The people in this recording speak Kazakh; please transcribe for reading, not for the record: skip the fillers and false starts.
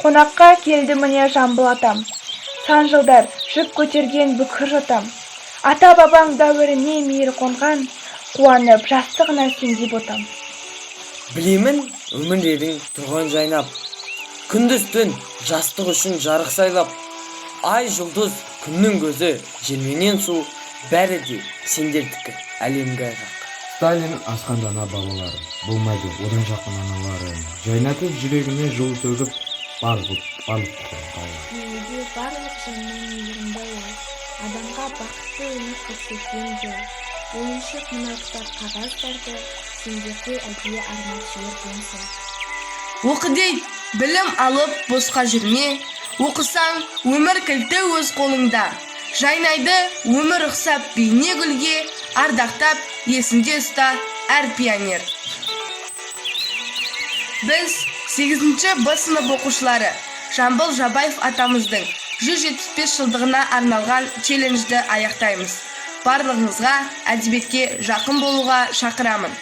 Қонаққа келді міне Жамбыл атам. Сан жылдар жүк көтерген бүкір жатам. Ата-бабаң дәуіріне мейір қонған, қуанып жастығына сенде ботам. Білемін өмірлерің тұрған жайнап, күндіз түн жастық үшін жарық сайлап, ай жұлдыз күннің көзі, жерменен су, бәрі де сендердікі әлемге айғақ. Сталин асқан дана балаларым, болмайды одан жақын аналарым, жайнатып жүрегіне жол төгіп, барлық Дүниеде барлық жанның мейірімді ой, адамға бақытты өмір көрсеткен жол. Ойыншық мына кітап қағаздарды сендерге әдейі арнап жібергенсің. Оқы дейді, білім алып босқа жүрме, оқысаң өмір кілті өз қолыңда. Жайнайды өмір ұқсап бейне гүлге, ардақтап есінде ұста әр пионер. Біз 8-ші Б сынып оқушылары Жамбыл Жабаев атамыздың 175 жылдығына арналған челленджді аяқтаймыз. Барлығыңызға әдебиетке жақын болуға шақырамын.